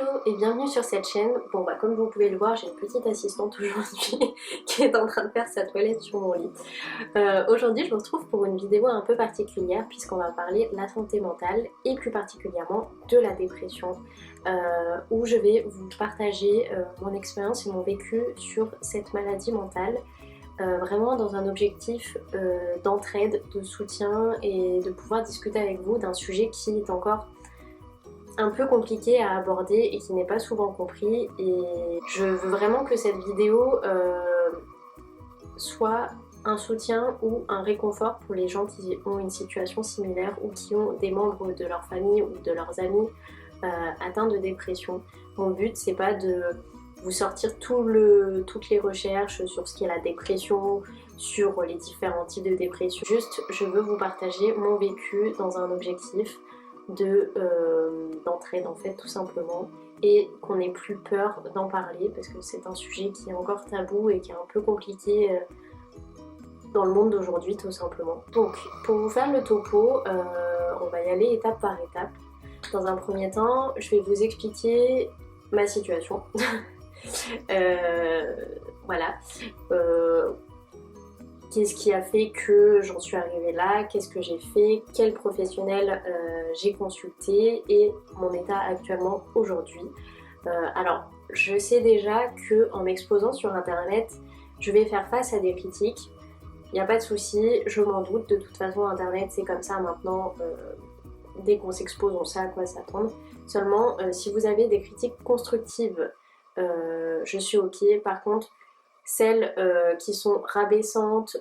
Hello et bienvenue sur cette chaîne. Bon bah comme vous pouvez le voir, j'ai une petite assistante aujourd'hui qui est en train de faire sa toilette sur mon lit. Aujourd'hui je vous retrouve pour une vidéo un peu particulière puisqu'on va parler de la santé mentale et plus particulièrement de la dépression, où je vais vous partager mon expérience et mon vécu sur cette maladie mentale. Vraiment dans un objectif d'entraide, de soutien et de pouvoir discuter avec vous d'un sujet qui est encore un peu compliqué à aborder et qui n'est pas souvent compris, et je veux vraiment que cette vidéo soit un soutien ou un réconfort pour les gens qui ont une situation similaire ou qui ont des membres de leur famille ou de leurs amis atteints de dépression. Mon but c'est pas de vous sortir toutes les recherches sur ce qu'est la dépression, sur les différents types de dépression. Juste, je veux vous partager mon vécu dans un objectif d'entraide en fait, tout simplement, et qu'on n'ait plus peur d'en parler parce que c'est un sujet qui est encore tabou et qui est un peu compliqué dans le monde d'aujourd'hui, tout simplement. Donc, pour vous faire le topo, on va y aller étape par étape. Dans un premier temps, je vais vous expliquer ma situation. Voilà. Qu'est-ce qui a fait que j'en suis arrivée là, qu'est-ce que j'ai fait, quel professionnel j'ai consulté et mon état actuellement aujourd'hui. Alors, je sais déjà qu'en m'exposant sur internet, je vais faire face à des critiques. Il n'y a pas de souci, je m'en doute, de toute façon internet c'est comme ça maintenant, dès qu'on s'expose on sait à quoi s'attendre. Seulement, si vous avez des critiques constructives, je suis ok. Par contre, celles qui sont rabaissantes,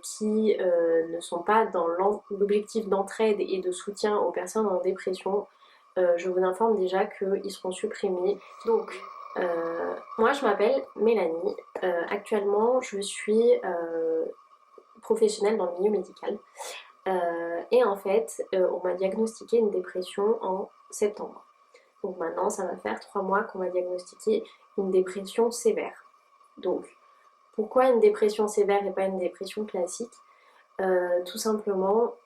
qui ne sont pas dans l'objectif d'entraide et de soutien aux personnes en dépression, je vous informe déjà qu'ils seront supprimés. Donc, moi je m'appelle Mélanie, actuellement je suis professionnelle dans le milieu médical, et en fait on m'a diagnostiqué une dépression en septembre. Donc maintenant ça va faire 3 mois qu'on m'a diagnostiqué une dépression sévère. Donc pourquoi une dépression sévère et pas une dépression classique? Tout simplement,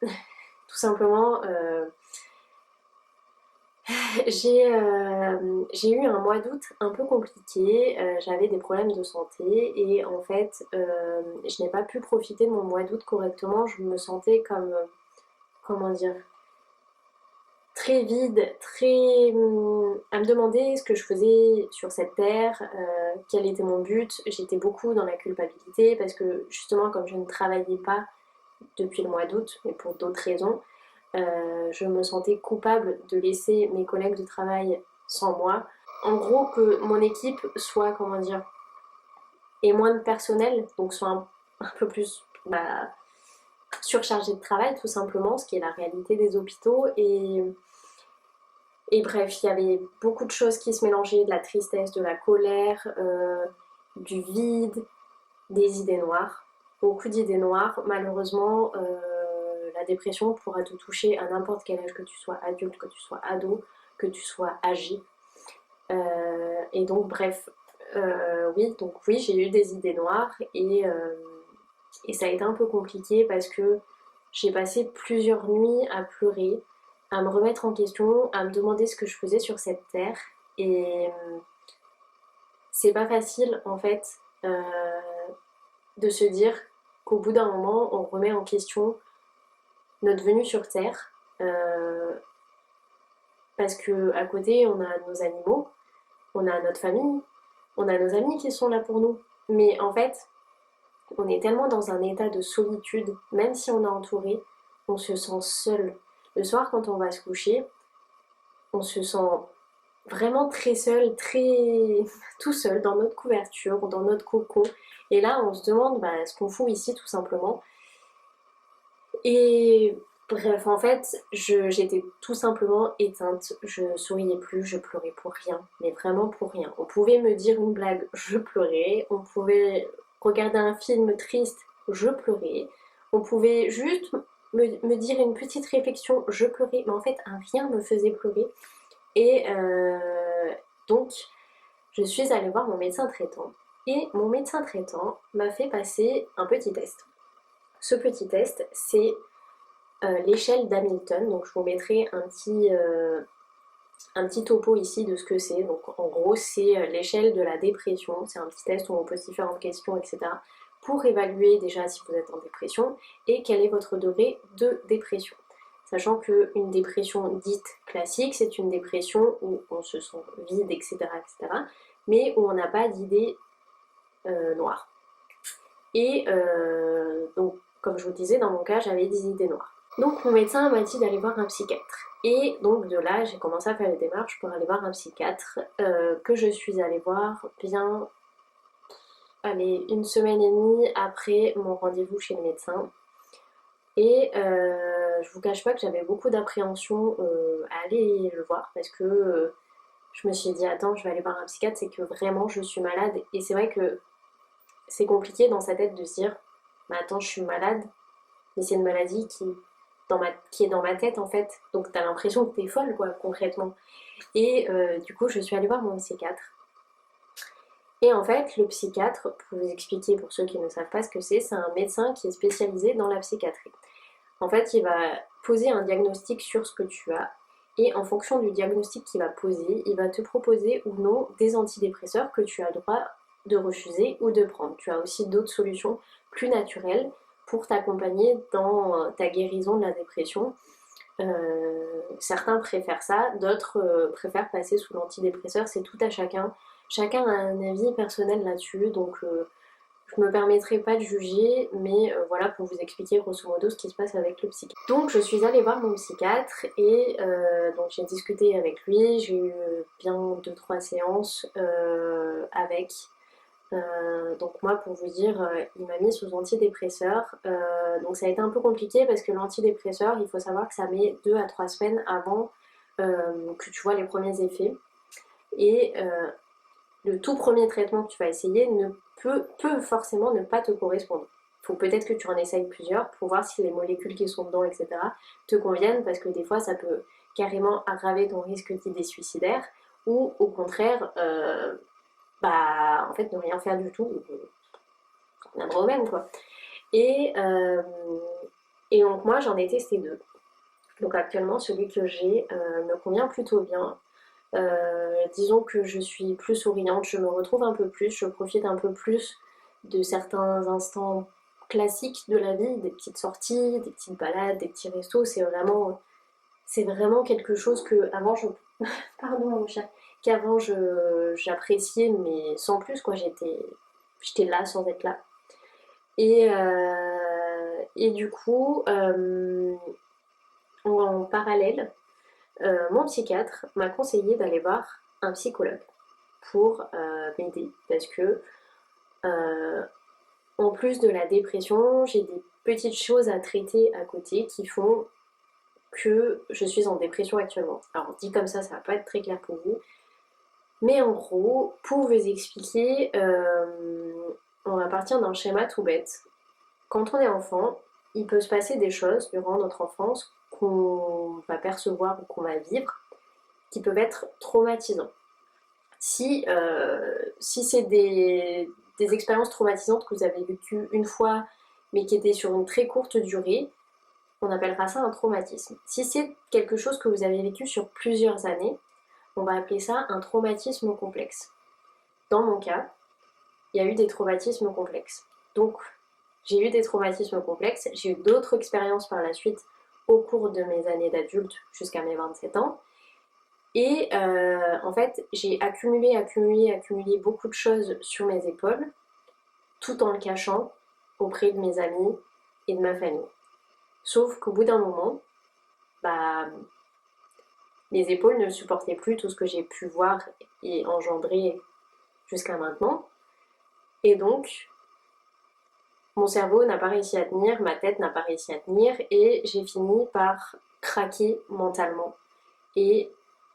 j'ai eu un mois d'août un peu compliqué, j'avais des problèmes de santé et en fait je n'ai pas pu profiter de mon mois d'août correctement. Je me sentais comme, comment dire, très vide, à me demander ce que je faisais sur cette terre, quel était mon but. J'étais beaucoup dans la culpabilité parce que justement comme je ne travaillais pas depuis le mois d'août, mais pour d'autres raisons, je me sentais coupable de laisser mes collègues de travail sans moi. En gros, que mon équipe soit, comment dire, ait moins de personnel, donc soit un peu plus surchargée de travail tout simplement, ce qui est la réalité des hôpitaux. Et bref, il y avait beaucoup de choses qui se mélangeaient, de la tristesse, de la colère, du vide, des idées noires. Beaucoup d'idées noires. Malheureusement, la dépression pourra te toucher à n'importe quel âge, que tu sois adulte, que tu sois ado, que tu sois âgé. Et donc bref, oui, j'ai eu des idées noires et ça a été un peu compliqué parce que j'ai passé plusieurs nuits à pleurer, à me remettre en question, à me demander ce que je faisais sur cette terre. Et c'est pas facile en fait de se dire qu'au bout d'un moment on remet en question notre venue sur terre, parce que à côté on a nos animaux, on a notre famille, on a nos amis qui sont là pour nous. Mais en fait, on est tellement dans un état de solitude, même si on est entouré, on se sent seul. Le soir, quand on va se coucher, on se sent vraiment très seul, tout seul dans notre couverture, dans notre cocon. Et là, on se demande ce qu'on fout ici, tout simplement. Et bref, en fait, j'étais tout simplement éteinte. Je souriais plus, je pleurais pour rien, mais vraiment pour rien. On pouvait me dire une blague, je pleurais. On pouvait regarder un film triste, je pleurais. On pouvait juste me dire une petite réflexion, je pleurais. Mais en fait, rien me faisait pleurer. Et donc, je suis allée voir mon médecin traitant. Et mon médecin traitant m'a fait passer un petit test. Ce petit test, c'est l'échelle d'Hamilton. Donc je vous mettrai un petit topo ici de ce que c'est. Donc en gros c'est l'échelle de la dépression, c'est un petit test où on pose différentes questions, etc. pour évaluer déjà si vous êtes en dépression et quel est votre degré de dépression. Sachant qu'une dépression dite classique, c'est une dépression où on se sent vide, etc., etc., mais où on n'a pas d'idées noires. Et donc, comme je vous disais, dans mon cas, j'avais des idées noires. Donc mon médecin m'a dit d'aller voir un psychiatre. Et donc de là, j'ai commencé à faire les démarches pour aller voir un psychiatre que je suis allée voir bien, allez, une semaine et demie après mon rendez-vous chez le médecin. Et je vous cache pas que j'avais beaucoup d'appréhension à aller le voir parce que je me suis dit attends, je vais aller voir un psychiatre, c'est que vraiment je suis malade. Et c'est vrai que c'est compliqué dans sa tête de se dire mais attends, je suis malade, mais c'est une maladie qui est dans ma tête en fait. Donc t'as l'impression que t'es folle quoi, concrètement. Et du coup, je suis allée voir mon psychiatre. Et en fait, le psychiatre, pour vous expliquer pour ceux qui ne savent pas ce que c'est un médecin qui est spécialisé dans la psychiatrie. En fait, il va poser un diagnostic sur ce que tu as et en fonction du diagnostic qu'il va poser, il va te proposer ou non des antidépresseurs que tu as le droit de refuser ou de prendre. Tu as aussi d'autres solutions plus naturelles pour t'accompagner dans ta guérison de la dépression. Certains préfèrent ça, d'autres préfèrent passer sous l'antidépresseur, c'est tout à chacun. Chacun a un avis personnel là-dessus, donc je me permettrai pas de juger, mais voilà pour vous expliquer grosso modo ce qui se passe avec le psychiatre. Donc je suis allée voir mon psychiatre et donc j'ai discuté avec lui, j'ai eu bien 2-3 séances avec. Donc moi pour vous dire, il m'a mis sous antidépresseur. Donc ça a été un peu compliqué parce que l'antidépresseur, il faut savoir que ça met 2 à 3 semaines avant que tu vois les premiers effets. Et le tout premier traitement que tu vas essayer peut forcément ne pas te correspondre. Il faut peut-être que tu en essayes plusieurs pour voir si les molécules qui sont dedans, etc., te conviennent, parce que des fois, ça peut carrément aggraver ton risque d'idée suicidaire, ou au contraire, en fait, ne rien faire du tout, on viendra au même, quoi. Et, et donc moi, j'en ai testé 2. Donc actuellement, celui que j'ai me convient plutôt bien. Disons que je suis plus souriante, je me retrouve un peu plus, je profite un peu plus de certains instants classiques de la vie, des petites sorties, des petites balades, des petits restos, c'est vraiment quelque chose que avant je pardon mon chat, qu'avant j'appréciais mais sans plus quoi, j'étais là sans être là. Et du coup en parallèle mon psychiatre m'a conseillé d'aller voir un psychologue pour m'aider parce que en plus de la dépression, j'ai des petites choses à traiter à côté qui font que je suis en dépression actuellement. Alors dit comme ça va pas être très clair pour vous, mais en gros, pour vous expliquer, on va partir d'un schéma tout bête. Quand on est enfant, il peut se passer des choses durant notre enfance qu'on va percevoir ou qu'on va vivre qui peuvent être traumatisants. Si c'est des expériences traumatisantes que vous avez vécues une fois mais qui étaient sur une très courte durée, on appellera ça un traumatisme. Si c'est quelque chose que vous avez vécu sur plusieurs années, on va appeler ça un traumatisme complexe. Dans mon cas, il y a eu des traumatismes complexes. Donc, j'ai eu des traumatismes complexes, j'ai eu d'autres expériences par la suite au cours de mes années d'adulte jusqu'à mes 27 ans. Et en fait, j'ai accumulé beaucoup de choses sur mes épaules, tout en le cachant auprès de mes amis et de ma famille. Sauf qu'au bout d'un moment, mes épaules ne supportaient plus tout ce que j'ai pu voir et engendrer jusqu'à maintenant. Et donc, mon cerveau n'a pas réussi à tenir, ma tête n'a pas réussi à tenir, et j'ai fini par craquer mentalement et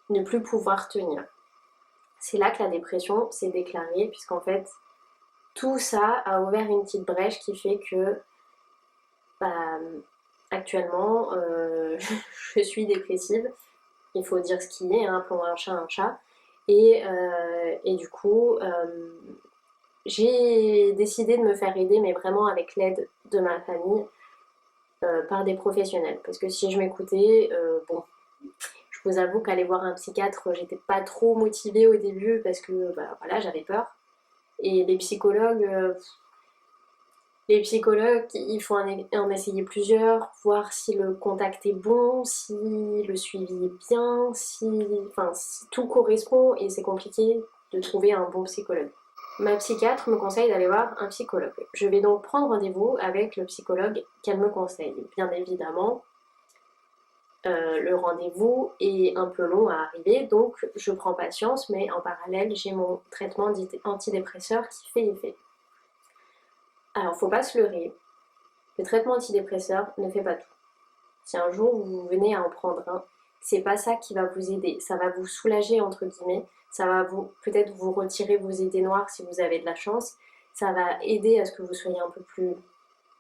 ne plus pouvoir tenir. C'est là que la dépression s'est déclarée, puisqu'en fait, tout ça a ouvert une petite brèche qui fait que actuellement, je suis dépressive. Il faut dire ce qui est, appelons un chat un chat. Et du coup, j'ai décidé de me faire aider, mais vraiment avec l'aide de ma famille, par des professionnels. Parce que si je m'écoutais, je Je vous avoue qu'aller voir un psychiatre, j'étais pas trop motivée au début parce que bah, voilà, j'avais peur. Et les psychologues, il faut en essayer plusieurs, voir si le contact est bon, si le suivi est bien, si tout correspond et c'est compliqué de trouver un bon psychologue. Ma psychiatre me conseille d'aller voir un psychologue. Je vais donc prendre rendez-vous avec le psychologue qu'elle me conseille. Bien évidemment, le rendez-vous est un peu long à arriver, donc je prends patience, mais en parallèle, j'ai mon traitement antidépresseur qui fait effet. Alors, faut pas se leurrer, le traitement antidépresseur ne fait pas tout. Si un jour vous venez à en prendre un, c'est pas ça qui va vous aider. Ça va vous soulager entre guillemets. Ça va peut-être vous retirer vos idées noires si vous avez de la chance. Ça va aider à ce que vous soyez un peu plus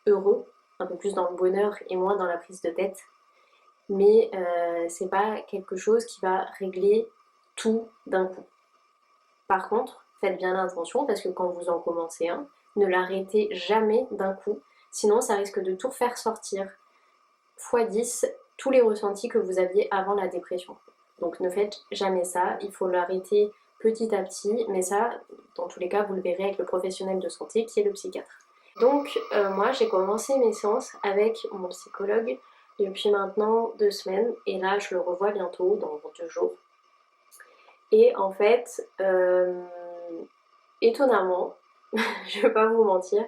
heureux, un peu plus dans le bonheur et moins dans la prise de tête. Mais c'est pas quelque chose qui va régler tout d'un coup. Par contre, faites bien attention parce que quand vous en commencez un, ne l'arrêtez jamais d'un coup. Sinon, ça risque de tout faire sortir fois 10 tous les ressentis que vous aviez avant la dépression. Donc ne faites jamais ça, il faut l'arrêter petit à petit, mais ça, dans tous les cas, vous le verrez avec le professionnel de santé qui est le psychiatre. Donc moi, j'ai commencé mes séances avec mon psychologue depuis maintenant 2 semaines, et là, je le revois bientôt, dans 2 jours. Et en fait, étonnamment, je ne vais pas vous mentir,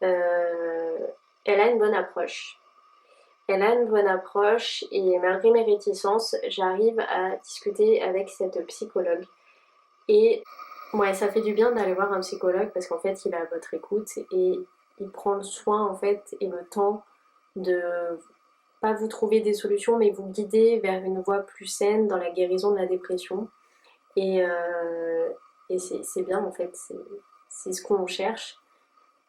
elle a une bonne approche. Elle a une bonne approche et malgré mes réticences, j'arrive à discuter avec cette psychologue. Et ouais, ça fait du bien d'aller voir un psychologue parce qu'en fait, il est à votre écoute et il prend le soin en fait et le temps de pas vous trouver des solutions, mais vous guider vers une voie plus saine dans la guérison de la dépression. Et, euh, et c'est bien en fait, c'est ce qu'on cherche.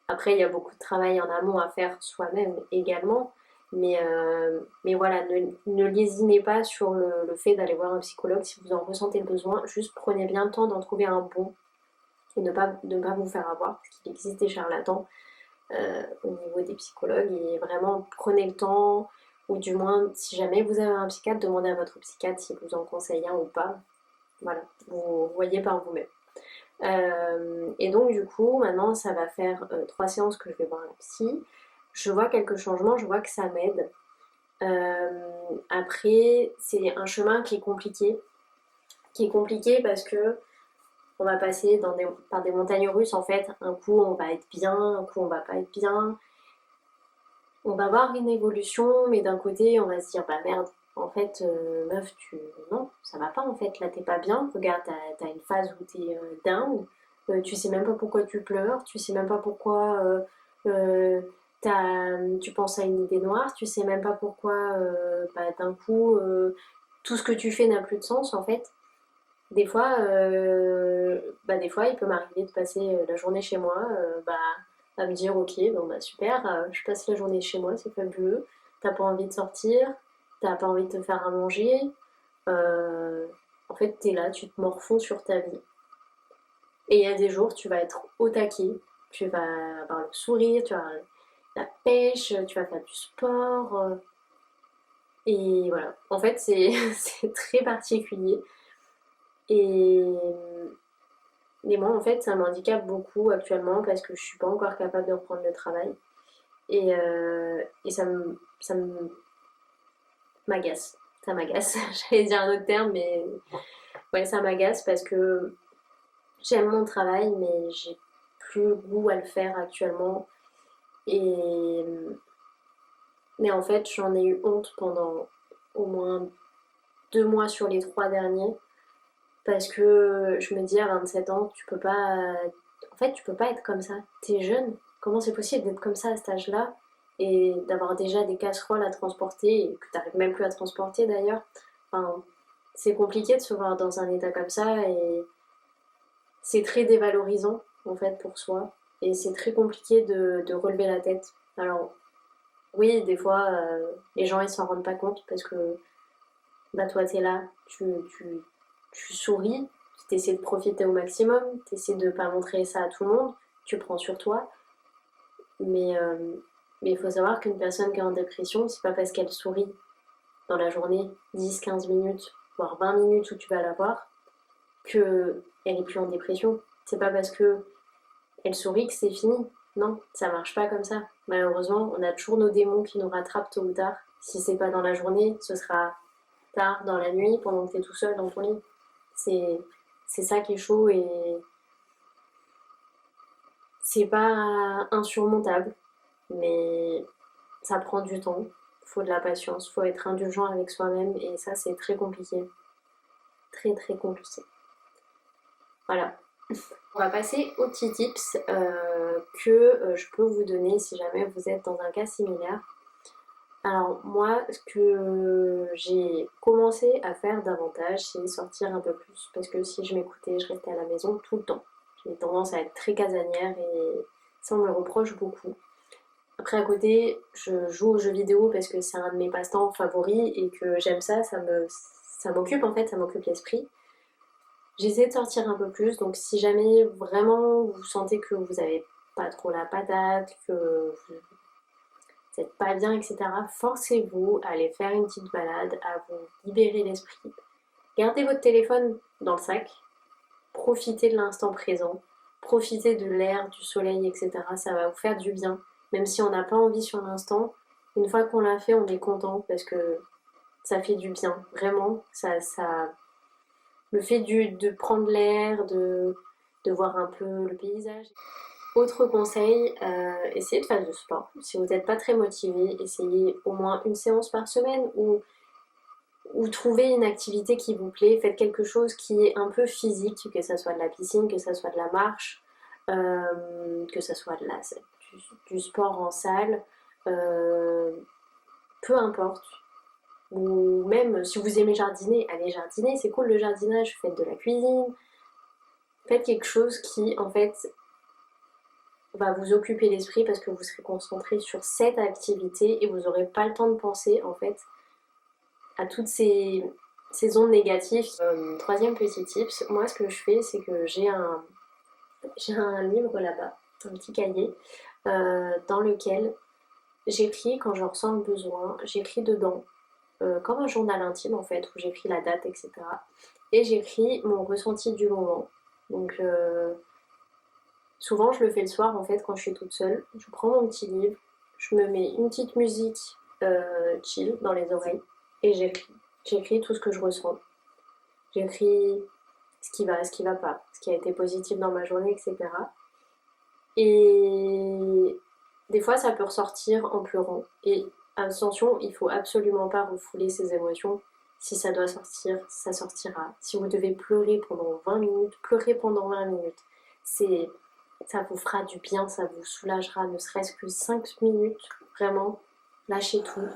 Après, il y a beaucoup de travail en amont à faire soi-même également. Mais voilà, ne lésinez pas sur le fait d'aller voir un psychologue si vous en ressentez le besoin. Juste prenez bien le temps d'en trouver un bon et ne pas vous faire avoir, parce qu'il existe des charlatans au niveau des psychologues. Et vraiment, prenez le temps, ou du moins, si jamais vous avez un psychiatre, demandez à votre psychiatre s'il vous en conseille un ou pas. Voilà, vous voyez par vous-même. Et donc du coup, maintenant, ça va faire 3 séances que je vais voir un psy. Je vois quelques changements, je vois que ça m'aide. Après, c'est un chemin qui est compliqué parce que on va passer par des montagnes russes en fait. Un coup, on va être bien, un coup, on va pas être bien. On va voir une évolution, mais d'un côté, on va se dire bah merde. En fait, meuf, non, ça va pas en fait. Là, t'es pas bien. Regarde, t'as une phase où t'es down. Tu sais même pas pourquoi tu pleures. Tu sais même pas pourquoi euh, tu penses à une idée noire. Tu sais même pas pourquoi bah, d'un coup tout ce que tu fais n'a plus de sens en fait. Des fois, il peut m'arriver de passer la journée chez moi, à me dire ok, bon bah super, je passe la journée chez moi, c'est fabuleux. T'as pas envie de sortir, t'as pas envie de te faire à manger. euh, En fait, t'es là, tu te morfonds sur ta vie. Et il y a des jours, tu vas être au taquet, tu vas avoir le sourire, tu vas avoir la pêche, tu vas faire du sport. Et voilà. En fait, c'est très particulier. Et Mais moi, en fait, ça m'handicape beaucoup actuellement parce que je suis pas encore capable de reprendre le travail. Et m'agace. Ça m'agace. J'allais dire un autre terme, mais ouais, ça m'agace parce que j'aime mon travail, mais j'ai plus le goût à le faire actuellement. Et mais en fait, j'en ai eu honte pendant au moins 2 mois sur les 3 derniers parce que je me dis à 27 ans, tu peux pas. En fait, tu peux pas être comme ça. T'es jeune. Comment c'est possible d'être comme ça à cet âge-là et d'avoir déjà des casseroles à transporter et que t'arrives même plus à transporter d'ailleurs. Enfin, c'est compliqué de se voir dans un état comme ça et c'est très dévalorisant en fait pour soi et c'est très compliqué de relever la tête. Alors oui, des fois les gens ils s'en rendent pas compte parce que bah toi t'es là, tu souris, tu essaies de profiter au maximum, tu essaies de pas montrer ça à tout le monde, tu prends sur toi, mais mais il faut savoir qu'une personne qui est en dépression, c'est pas parce qu'elle sourit dans la journée 10-15 minutes voire 20 minutes où tu vas la voir, qu'elle est plus en dépression. C'est pas parce que elle sourit que c'est fini. Non, ça marche pas comme ça. Malheureusement, on a toujours nos démons qui nous rattrapent tôt ou tard. Si c'est pas dans la journée, ce sera tard dans la nuit pendant que t'es tout seul dans ton lit. C'est, c'est ça qui est chaud et c'est pas insurmontable, mais ça prend du temps. Faut de la patience, faut être indulgent avec soi-même et ça c'est très compliqué. Très très compliqué. Voilà. On va passer aux petits tips que je peux vous donner si jamais vous êtes dans un cas similaire. Alors moi, ce que j'ai commencé à faire davantage, c'est sortir un peu plus. Parce que si je m'écoutais, je restais à la maison tout le temps. J'ai tendance à être très casanière et ça on me le reproche beaucoup. Après à côté, je joue aux jeux vidéo parce que c'est un de mes passe-temps favoris et que j'aime ça, ça m'occupe en fait, ça m'occupe l'esprit. J'essaie de sortir un peu plus, donc si jamais vraiment vous sentez que vous avez pas trop la patate, que vous n'êtes pas bien, etc., forcez-vous à aller faire une petite balade, à vous libérer l'esprit. Gardez votre téléphone dans le sac, profitez de l'instant présent, profitez de l'air, du soleil, etc. Ça va vous faire du bien. Même si on n'a pas envie sur l'instant, une fois qu'on l'a fait, on est content parce que ça fait du bien. Vraiment, le fait de prendre l'air, de voir un peu le paysage. Autre conseil, essayez de faire du sport. Si vous n'êtes pas très motivé, essayez au moins une séance par semaine ou trouvez une activité qui vous plaît. Faites quelque chose qui est un peu physique, que ce soit de la piscine, que ce soit de la marche, que ce soit du sport en salle, euh, peu importe. Ou même si vous aimez jardiner, allez jardiner, c'est cool le jardinage, faites de la cuisine, faites quelque chose qui en fait va vous occuper l'esprit parce que vous serez concentré sur cette activité et vous n'aurez pas le temps de penser en fait à toutes ces ondes négatives. Troisième petit tips, moi ce que je fais c'est que j'ai un livre là-bas, un petit cahier dans lequel j'écris quand je ressens le besoin, j'écris dedans comme un journal intime en fait où j'écris la date etc. Et j'écris mon ressenti du moment. Donc souvent, je le fais le soir en fait quand je suis toute seule. Je prends mon petit livre, je me mets une petite musique chill dans les oreilles et j'écris. J'écris tout ce que je ressens. J'écris ce qui va pas, ce qui a été positif dans ma journée, etc. Et des fois, ça peut ressortir en pleurant. Et attention, il faut absolument pas refouler ses émotions. Si ça doit sortir, ça sortira. Si vous devez pleurer pendant 20 minutes, pleurez pendant 20 minutes. C'est ça vous fera du bien, ça vous soulagera, ne serait-ce que 5 minutes, vraiment, lâchez tout.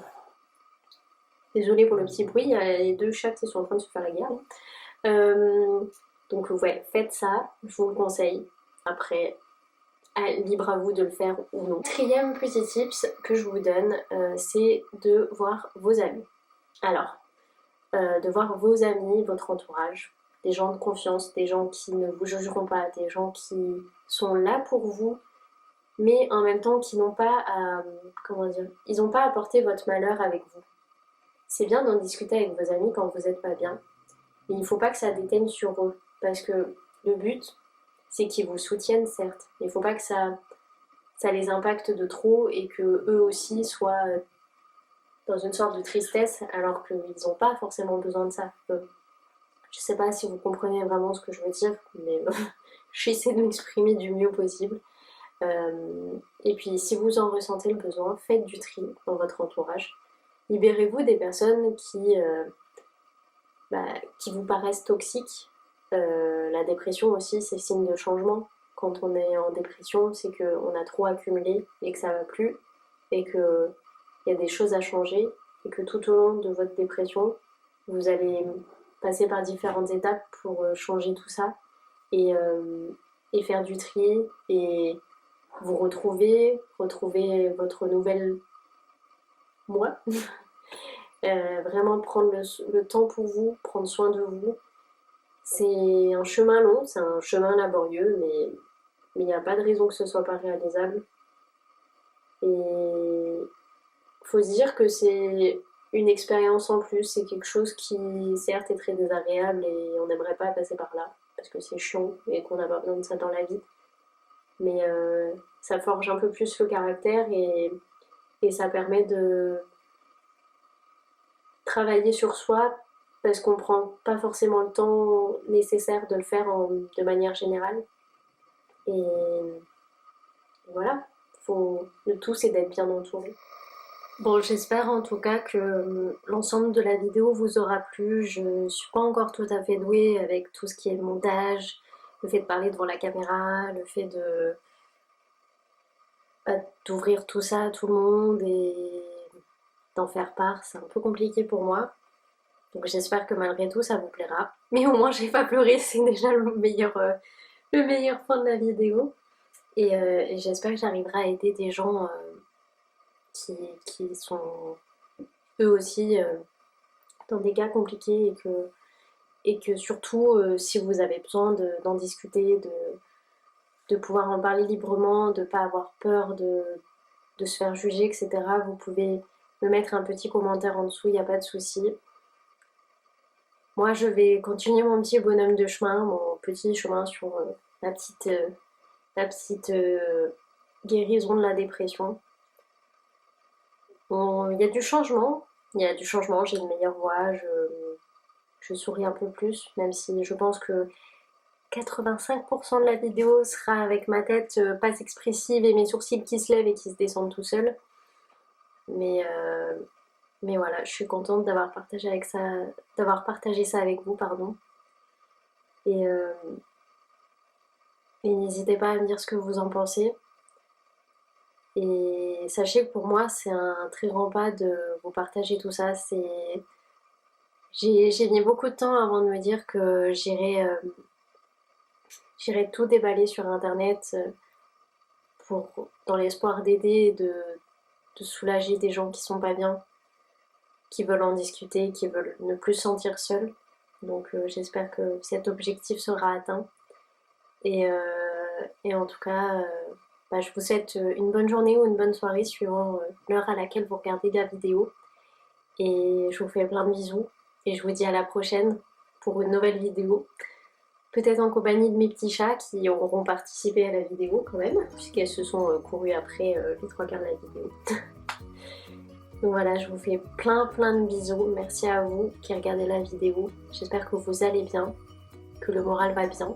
Désolée pour le petit bruit, il y a les deux chats qui sont en train de se faire la guerre. Euh, donc ouais, faites ça, je vous le conseille. Après, libre à vous de le faire ou non. Quatrième petit tips que je vous donne, c'est de voir vos amis. Alors, de voir vos amis, votre entourage, des gens de confiance, des gens qui ne vous jugeront pas, des gens qui sont là pour vous, mais en même temps qui n'ont pas à, comment dire, ils n'ont pas à porter votre malheur avec vous. C'est bien d'en discuter avec vos amis quand vous n'êtes pas bien, mais il ne faut pas que ça déteigne sur eux, parce que le but, c'est qu'ils vous soutiennent, certes, mais il ne faut pas que ça les impacte de trop et que eux aussi soient dans une sorte de tristesse alors qu'ils n'ont pas forcément besoin de ça. Je sais pas si vous comprenez vraiment ce que je veux dire, mais j'essaie de m'exprimer du mieux possible. Et puis si vous en ressentez le besoin, faites du tri dans votre entourage. Libérez-vous des personnes qui vous paraissent toxiques. La dépression aussi, c'est signe de changement. Quand on est en dépression, c'est qu'on a trop accumulé et que ça va plus et qu'il y a des choses à changer et que tout au long de votre dépression, vous allez passer par différentes étapes pour changer tout ça et faire du tri et vous retrouver votre nouvelle moi. Vraiment prendre le temps pour vous, prendre soin de vous. C'est un chemin long, c'est un chemin laborieux, mais il n'y a pas de raison que ce soit pas réalisable. Et faut se dire que c'est une expérience en plus, c'est quelque chose qui certes est très désagréable et on n'aimerait pas passer par là, parce que c'est chiant et qu'on n'a pas besoin de ça dans la vie. Mais ça forge un peu plus le caractère et ça permet de travailler sur soi parce qu'on prend pas forcément le temps nécessaire de le faire de manière générale. Et voilà, le tout c'est d'être bien entouré. Bon, j'espère en tout cas que l'ensemble de la vidéo vous aura plu. Je ne suis pas encore tout à fait douée avec tout ce qui est montage, le fait de parler devant la caméra, le fait de d'ouvrir tout ça à tout le monde et d'en faire part. C'est un peu compliqué pour moi. Donc j'espère que malgré tout ça vous plaira. Mais au moins j'ai pas pleuré, c'est déjà le meilleur point de la vidéo. Et j'espère que j'arriverai à aider des gens qui sont eux aussi dans des cas compliqués et que surtout si vous avez besoin d'en discuter, de pouvoir en parler librement, de ne pas avoir peur de se faire juger, etc. Vous pouvez me mettre un petit commentaire en dessous, il n'y a pas de souci. Moi, je vais continuer mon petit bonhomme de chemin, mon petit chemin sur la petite guérison de la dépression. Bon, il y a du changement, j'ai une meilleure voix, je souris un peu plus, même si je pense que 85% de la vidéo sera avec ma tête pas expressive et mes sourcils qui se lèvent et qui se descendent tout seuls. Mais voilà, je suis contente d'avoir partagé ça avec vous, pardon. Et, euh, et n'hésitez pas à me dire ce que vous en pensez. Et sachez que pour moi, c'est un très grand pas de vous partager tout ça. J'ai mis beaucoup de temps avant de me dire que j'irais tout déballer sur internet dans l'espoir d'aider et de soulager des gens qui sont pas bien, qui veulent en discuter, qui veulent ne plus se sentir seuls. Donc j'espère que cet objectif sera atteint. Et en tout cas, je vous souhaite une bonne journée ou une bonne soirée suivant l'heure à laquelle vous regardez la vidéo. Et je vous fais plein de bisous. Et je vous dis à la prochaine pour une nouvelle vidéo. Peut-être en compagnie de mes petits chats qui auront participé à la vidéo quand même, puisqu'elles se sont courues après les 3 quarts de la vidéo. Donc voilà, je vous fais plein de bisous. Merci à vous qui regardez la vidéo. J'espère que vous allez bien, que le moral va bien.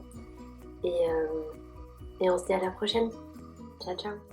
Et on se dit à la prochaine. Ciao ciao.